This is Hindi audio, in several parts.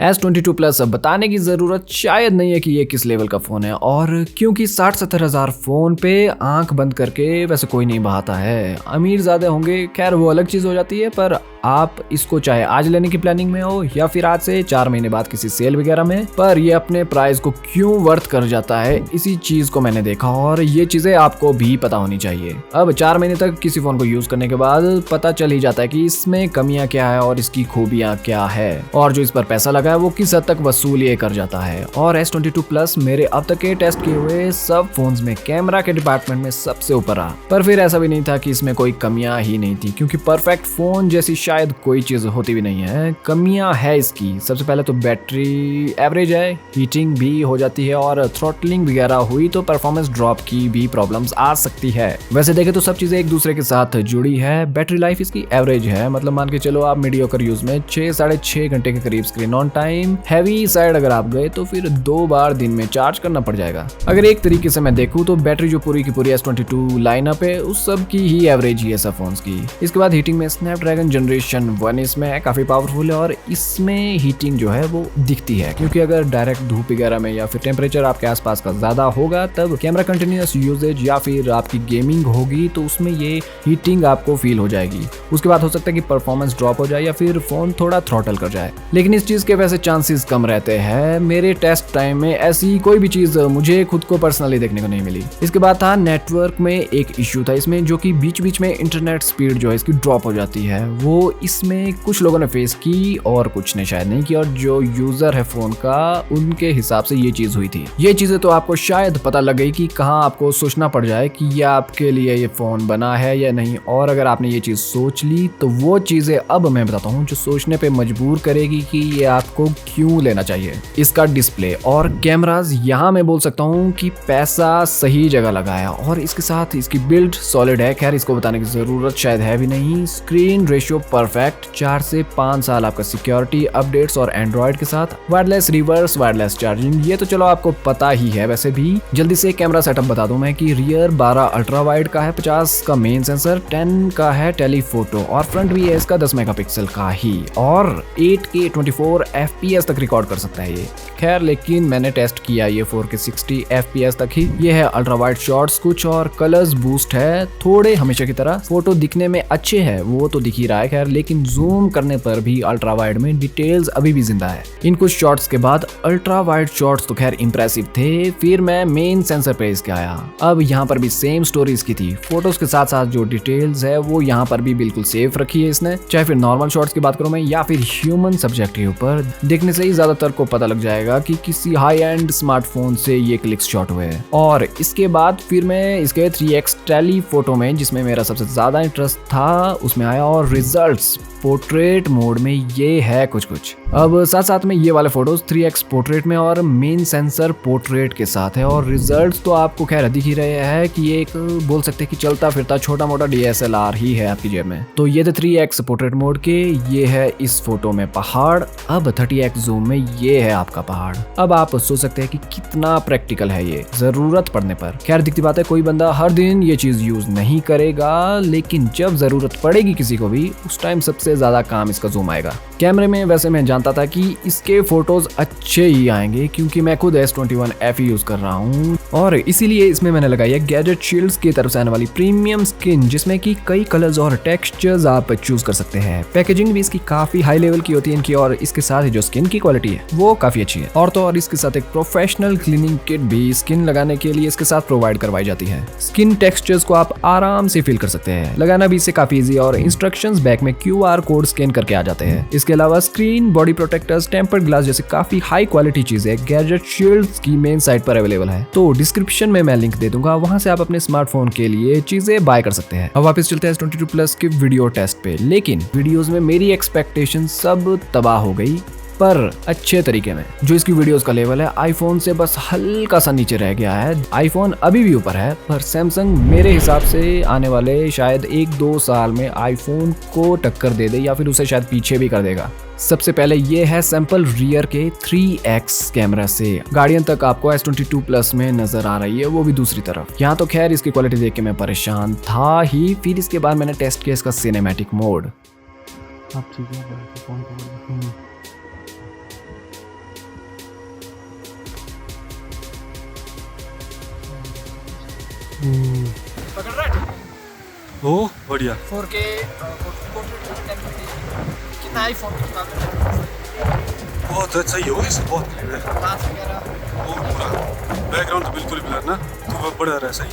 S22 प्लस बताने की ज़रूरत शायद नहीं है कि ये किस लेवल का फ़ोन है, और क्योंकि 60-70 हज़ार फ़ोन पे आंख बंद करके वैसे कोई नहीं बहाता है। अमीर ज़्यादा होंगे, खैर वो अलग चीज़ हो जाती है, पर आप इसको चाहे आज लेने की प्लानिंग में हो या फिर आज से 4 महीने बाद किसी सेल वगैरह में, पर ये अपने प्राइस को क्यों वर्थ कर जाता है, इसी चीज़ को मैंने देखा और ये चीज़ें आपको भी पता होनी चाहिए। अब 4 महीने तक किसी फ़ोन को यूज़ करने के बाद पता चल ही जाता है कि इसमें कमियां क्या है और इसकी खूबियां क्या है, और जो इस पर पैसा लगा है वो किस हद तक वसूल ये कर जाता है। और S22 प्लस मेरे अब तक के टेस्ट किए हुए सब फोन्स में कैमरा के डिपार्टमेंट में सबसे ऊपर रहा। पर फिर ऐसा भी नहीं था कि इसमें कोई कमियां ही नहीं थी, क्योंकि परफेक्ट फोन जैसी शायद कोई चीज होती भी नहीं है। कमियां है इसकी, सबसे पहले तो बैटरी एवरेज है, हीटिंग भी हो जाती है, और थ्रॉटलिंग वगैरह हुई तो परफॉर्मेंस ड्रॉप की भी प्रॉब्लम्स आ सकती है। वैसे देखे तो सब चीजें एक दूसरे के साथ जुड़ी है। बैटरी लाइफ इसकी एवरेज है, मतलब मान के चलो आप मीडियोकर यूज में 6-6.5 घंटे के करीब screen on time. Heavy side अगर आप गए तो फिर 2 बार दिन में चार्ज करना पड़ जाएगा। अगर एक तरीके से मैं देखूं तो बैटरी जो पूरी की पूरी S22 लाइनअप है उस सब की ही एवरेज ही है सब फोन्स की। इसके बाद हीटिंग में स्नैपड्रैगन जनरेशन 1 इसमें है, काफी पावरफुल है, और इसमें हीटिंग जो है वो दिखती है, क्योंकि अगर डायरेक्ट धूप वगैरह में या फिर टेम्परेचर आपके आसपास का ज्यादा होगा तब कैमरा कंटिन्यूअस यूजेज या फिर आपकी गेमिंग होगी तो उसमें ये हीटिंग आपको फील हो जाएगी। उसके बाद हो सकता है कि परफॉर्मेंस ड्रॉप हो जाए या फिर फोन थोड़ा थ्रॉटल कर जाए, लेकिन इस चीज के वैसे चांसेस कम रहते हैं। मेरे टेस्ट टाइम में ऐसी कोई भी चीज मुझे खुद को पर्सनली देखने को नहीं मिली। इसके बाद था नेटवर्क में एक इश्यू था इसमें, जो कि बीच बीच में इंटरनेट स्पीड जो है इसकी ड्रॉप हो जाती है। वो इसमें कुछ लोगों ने फेस की और कुछ ने शायद नहीं की, और जो यूजर है फोन का उनके हिसाब से ये चीज हुई थी। ये चीजें तो आपको शायद पता लग गई कि कहाँ आपको सोचना पड़ जाए कि ये आपके लिए ये फोन बना है या नहीं, और अगर आपने ये चीज सोच ली तो वो चीजें अब मैं बताता हूँ जो सोचने पे मजबूर करेगी कि ये आपको क्यों लेना चाहिए। इसका डिस्प्ले और कैमरास, यहाँ मैं बोल सकता हूँ कि पैसा सही जगह लगाया, और इसके साथ इसकी बिल्ड सॉलिड है। खैर इसको बताने की जरूरत शायद है भी नहीं। स्क्रीन रेशियो परफेक्ट, 4 से 5 साल आपका सिक्योरिटी अपडेट्स और एंड्रॉइड के साथ, वायरलेस रिवर्स वायरलेस चार्जिंग, ये तो चलो आपको पता ही है। वैसे भी जल्दी से कैमरा सेटअप बता दूं मैं कि रियर 12 अल्ट्रा वाइड का है, 50 का मेन सेंसर, 10 का है टेलीफोटो, और फ्रंट भी है इसका 10 मेगापिक्सल का ही, और 8K 24 FPS तक रिकॉर्ड कर सकता है ये। खैर लेकिन मैंने टेस्ट किया ये 4K 60 FPS तक ही। ये है अल्ट्रा वाइड शॉट्स कुछ, और कलर्स बूस्ट है थोड़े हमेशा की तरह। फोटो दिखने में अच्छे है, वो तो दिख ही रहा है खैर, लेकिन जूम करने पर भी अल्ट्रा वाइड में डिटेल्स अभी भी जिंदा है। इन कुछ शॉट्स के बाद अल्ट्रा वाइड शॉट्स तो खैर इंप्रेसिव थे। फिर मैं मेन सेंसर पे इसके आया। अब यहाँ पर भी सेम स्टोरी इसकी थी। फोटोज के साथ साथ जो डिटेल्स है वो यहाँ पर भी बिल्कुल सेफ रखी है इसने, चाहे फिर नॉर्मल शॉट्स की बात करूं मैं या फिर ह्यूमन सब्जेक्ट के ऊपर। देखने से ही ज्यादातर को पता लग जाएगा कि किसी हाई एंड स्मार्टफोन से ये क्लिक्स शॉट हुए हैं। और इसके बाद फिर मैं इसके 3x टेलीफोटो में, जिसमें मेरा सबसे ज्यादा इंटरेस्ट था, उसमें आया, और रिजल्ट्स पोर्ट्रेट मोड में ये है कुछ। अब साथ साथ में ये वाले फोटोज 3x पोर्ट्रेट में और मेन सेंसर पोर्ट्रेट के साथ है, और रिजल्ट्स तो आपको खैर दिख ही रहे हैं कि ये एक बोल सकते हैं कि चलता फिरता छोटा मोटा DSLR ही है आपकी जेब में। तो ये थे 3x पोर्ट्रेट मोड के। ये है इस फोटो में पहाड़, अब 30x जूम में ये है आपका पहाड़। अब आप सोच सकते हैं कि कितना प्रैक्टिकल है ये जरूरत पड़ने पर। खैर दिखती बात है, कोई बंदा हर दिन ये चीज यूज नहीं करेगा, लेकिन जब जरूरत पड़ेगी किसी को भी उस टाइम सबसे ज्यादा काम इसका जूम आएगा। कैमरे में वैसे मैं जानता था कि इसके फोटोज अच्छे ही आएंगे, क्योंकि मैं खुद S21F यूज कर रहा हूँ, और इसीलिए इसमें मैंने लगाई है गैजेट शील्ड्स की तरफ से आने वाली प्रीमियम स्किन, जिसमें कि कई कलर्स और टेक्सचर्स आप चूज कर सकते हैं। पैकेजिंग भी इसकी काफी हाई लेवल की होती है इनकी, और इसके साथ ही जो स्किन की क्वालिटी है वो काफी अच्छी है। और तो और इसके साथ एक प्रोफेशनल क्लीनिंग किट भी स्किन लगाने के लिए इसके साथ प्रोवाइड करवाई जाती है। स्किन टेक्सचर्स को आप आराम से फील कर सकते हैं, लगाना भी इससे काफी इजी, और इंस्ट्रक्शंस बैक में QR कोड स्कैन करके आ जाते हैं। इसके अलावा screen, body protectors, tempered glass जैसे काफी हाई क्वालिटी चीजें गैजेट शील्ड्स की मेन साइट पर अवेलेबल है। तो डिस्क्रिप्शन में मैं लिंक दे दूंगा, वहां से आप अपने स्मार्टफोन के लिए चीजें बाय कर सकते हैं। अब वापस चलते हैं S22 प्लस के वीडियो टेस्ट पे। लेकिन वीडियोस में मेरी एक्सपेक्टेशन सब तबाह हो गई, पर अच्छे तरीके में। जो इसकी वीडियोस का लेवल है आईफोन से बस हल्का सा नीचे रह गया है। आईफोन अभी भी ऊपर है, पर सैमसंग मेरे हिसाब से आने वाले शायद 1-2 साल में आईफोन को टक्कर दे दे, या फिर उसे शायद पीछे भी कर देगा। सबसे पहले ये है सैंपल रियर के 3x कैमरा से। गार्डियन तक आपको S22 प्लस में नजर आ रही है, वो भी दूसरी तरफ। यहाँ तो खैर इसकी क्वालिटी देख के मैं परेशान था ही। फिर इसके बाद मैंने टेस्ट किया इसका सिनेमैटिक मोड। पकड़ रहा है? ओ बढ़िया। 4K कितना आईफोन के मुकाबले बहुत अच्छा ही होगा, इससे बहुत क्लियर है। ग्लास वगैरह और पूरा बैकग्राउंड तो बिल्कुल ब्लर ना, तो बहुत बढ़िया रहा सही।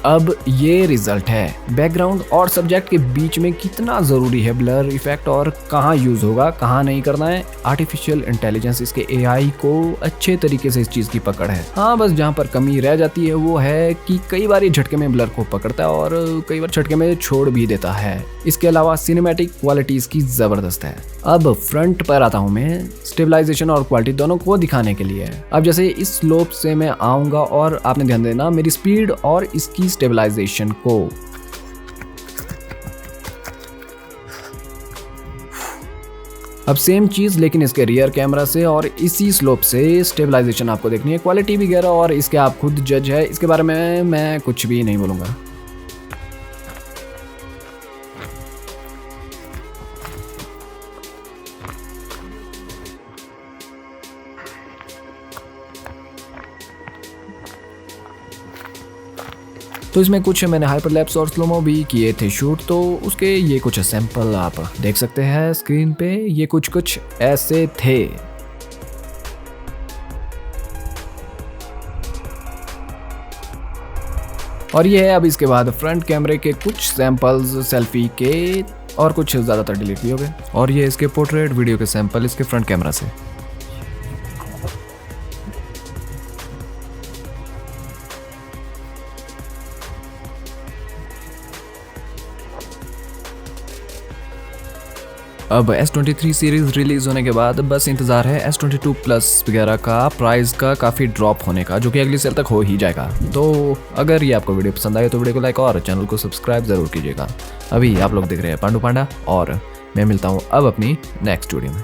अब ये रिजल्ट है। बैकग्राउंड और सब्जेक्ट के बीच में कितना ज़रूरी है ब्लर इफेक्ट और कहाँ यूज़ होगा, कहाँ नहीं करना है। आर्टिफिशियल इंटेलिजेंस, इसके एआई को अच्छे तरीके से इस चीज़ की पकड़ है। हाँ, बस जहाँ पर कमी रह जाती है वो है कि कई बार ये झटके में ब्लर को पकड़ता है और कई बार झटके में छोड़ भी देता है। इसके अलावा सिनेमैटिक क्वालिटी इसकी ज़बरदस्त है। अब फ्रंट पर आता हूँ मैं, स्टेबलाइजेशन और क्वालिटी दोनों को दिखाने के लिए। अब जैसे इस स्लोप से मैं आऊँगा और आपने ध्यान देना मेरी स्पीड और इसकी स्टेबलाइजेशन को। अब सेम चीज़ लेकिन इसके रियर कैमरा से और इसी स्लोप से स्टेबलाइजेशन आपको देखनी है, क्वालिटी वगैरह और इसके आप खुद जज है। इसके बारे में मैं कुछ भी नहीं बोलूँगा। तो इसमें कुछ मैंने हाइपरलैप्स और स्लोमो भी किए थे शूट, तो उसके ये कुछ सैंपल आप देख सकते हैं स्क्रीन पे। ये कुछ ऐसे थे। और ये है अब इसके बाद फ्रंट कैमरे के कुछ सैंपल्स सेल्फी के, और कुछ ज़्यादातर डिलीट भी हो गए। और ये इसके पोर्ट्रेट वीडियो के सैंपल इसके फ्रंट कैमरा से। अब S23 सीरीज़ रिलीज़ होने के बाद बस इंतज़ार है S22 प्लस वगैरह का प्राइस का काफ़ी ड्रॉप होने का, जो कि अगली सेल तक हो ही जाएगा। तो अगर ये आपको वीडियो पसंद आए तो वीडियो को लाइक और चैनल को सब्सक्राइब ज़रूर कीजिएगा। अभी आप लोग देख रहे हैं पांडू पांडा और मैं मिलता हूँ अब अपनी नेक्स्ट वीडियो में।